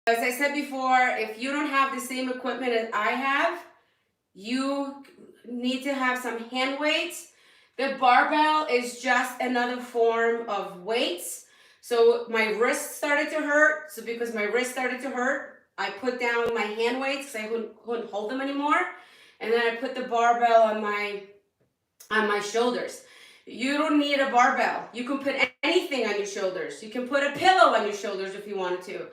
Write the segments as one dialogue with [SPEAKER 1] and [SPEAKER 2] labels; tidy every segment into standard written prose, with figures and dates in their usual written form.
[SPEAKER 1] as I said before, if you don't have the same equipment as I have, you need to have some hand weights. The barbell is just another form of weights. So my wrist started to hurt. So because my wrist started to hurt, I put down my hand weights because I couldn't hold them anymore. And then I put the barbell on my shoulders. You don't need a barbell. You can put anything on your shoulders. You can put a pillow on your shoulders if you wanted to.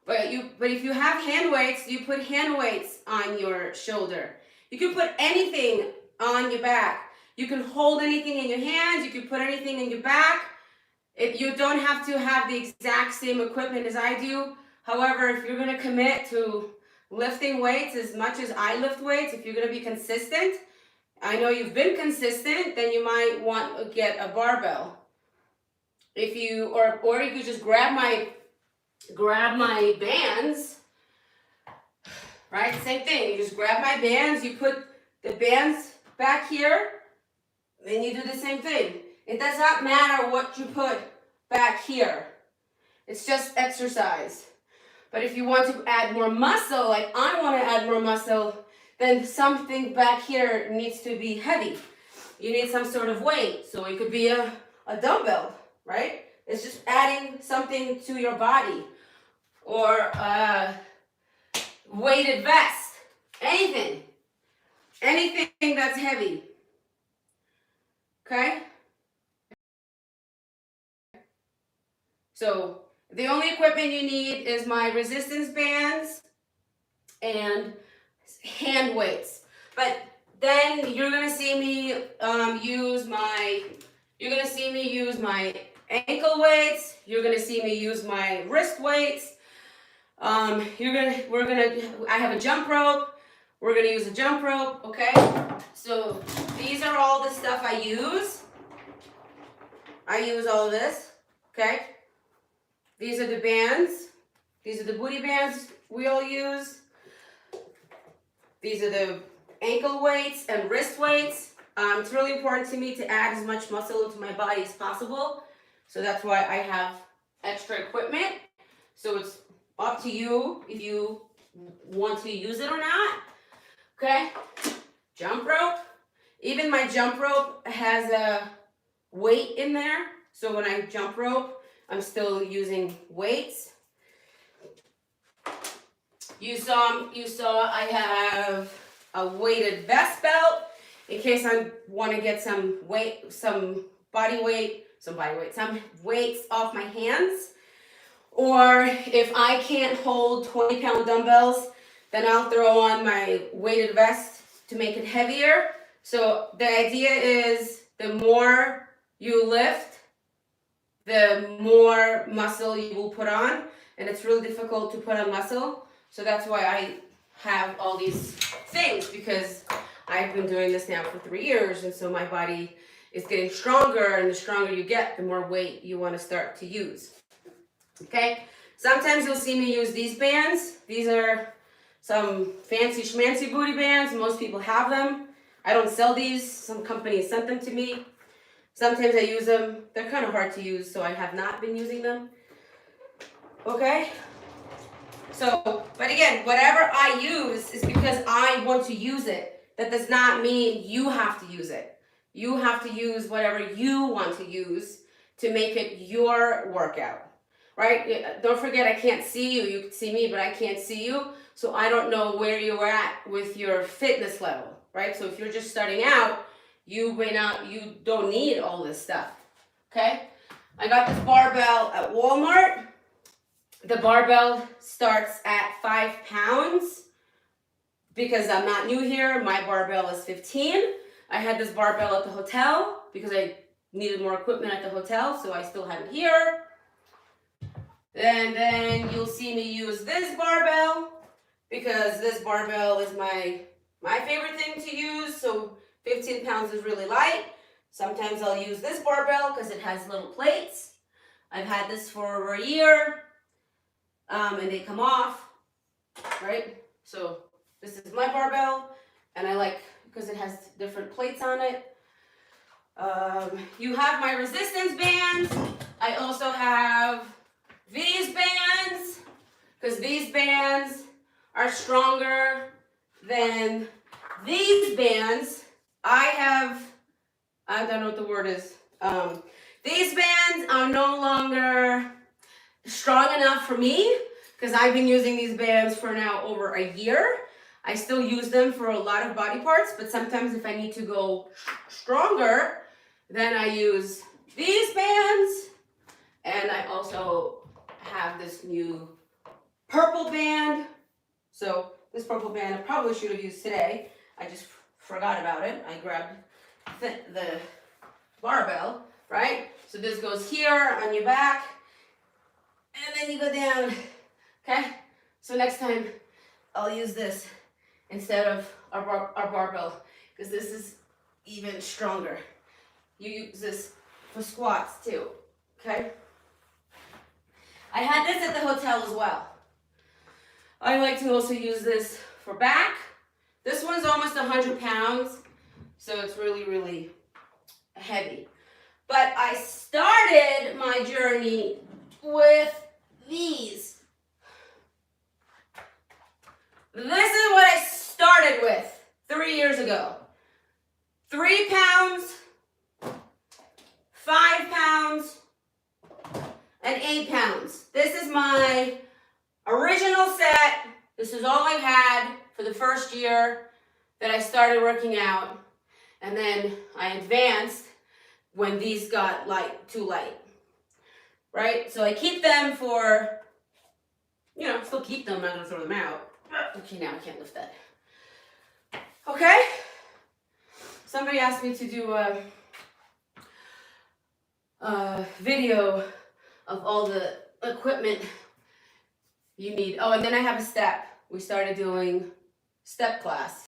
[SPEAKER 1] But if you have hand weights, you put hand weights on your shoulder. You can put anything on your back. You can hold anything in your hands. You can put anything in your back. You don't have to have the exact same equipment as I do. However, if you're going to commit to lifting weights as much as I lift weights, if you're going to be consistent, I know you've been consistent, then you might want to get a barbell. If you or you could just grab my bands, right? Same thing. You just grab my bands, you put the bands back here, then you do the same thing. It does not matter what you put back here. It's just exercise. But if you want to add more muscle, like I want to add more muscle, then something back here needs to be heavy. You need some sort of weight. So it could be a dumbbell, right? It's just adding something to your body. Or a weighted vest. Anything. Anything that's heavy. Okay? So the only equipment you need is my resistance bands and hand weights. But then you're gonna see me use my ankle weights. You're gonna see me use my wrist weights. I have a jump rope. We're gonna use a jump rope, okay? So these are all the stuff I use. I use all of this, okay? These are the bands. These are the booty bands we all use. These are the ankle weights and wrist weights. It's really important to me to add as much muscle into my body as possible. So that's why I have extra equipment. So it's up to you if you want to use it or not. Okay? Jump rope. Even my jump rope has a weight in there. So when I jump rope, I'm still using weights. You saw I have a weighted vest belt in case I want to get some weights off my hands. Or if I can't hold 20-pound dumbbells, then I'll throw on my weighted vest to make it heavier. So the idea is the more you lift, the more muscle you will put on. And it's really difficult to put on muscle. So that's why I have all these things, because I've been doing this now for 3 years. And so my body is getting stronger, and the stronger you get, the more weight you want to start to use. Okay? Sometimes you'll see me use these bands. These are some fancy schmancy booty bands. Most people have them. I don't sell these. Some companies sent them to me. Sometimes I use them. They're kind of hard to use, so I have not been using them. Okay? So, but again, whatever I use is because I want to use it. That does not mean you have to use it. You have to use whatever you want to use to make it your workout. Right? Don't forget, I can't see you. You can see me, but I can't see you. So I don't know where you're at with your fitness level, right? So if you're just starting out, you don't need all this stuff, okay? I got this barbell at Walmart. The barbell starts at 5 pounds. Because I'm not new here, my barbell is 15. I had this barbell at the hotel because I needed more equipment at the hotel, so I still have it here. And then you'll see me use this barbell because this barbell is my favorite thing to use. So 15 pounds is really light. Sometimes I'll use this barbell because it has little plates. I've had this for over a year, and they come off, right? So this is my barbell, and I like because it has different plates on it. You have my resistance bands. I also have these bands. because these bands are stronger than these bands. I don't know what the word is. These bands are no longer strong enough for me because I've been using these bands for now over a year. I still use them for a lot of body parts, but sometimes if I need to go stronger, then I use these bands. And I also have this new purple band. So this purple band I probably should have used today. I just forgot about it. I grabbed the barbell, right? So this goes here on your back, and then you go down, okay? So next time I'll use this instead of our barbell, because this is even stronger. You use this for squats too, okay? I had this at the hotel as well. I like to also use this for back. This one's almost 100 pounds, so it's really, really heavy. But I started my journey with these. This is what I started with 3 years ago. 3 pounds, 5 pounds, and 8 pounds. This is my original set. This is all I've had for the first year that I started working out. And then I advanced when these got too light. Right? So I keep them for, still keep them, I'm not gonna throw them out. Okay, now I can't lift that. Okay? Somebody asked me to do a video of all the equipment you need. Oh, and then I have a step. We started doing step class.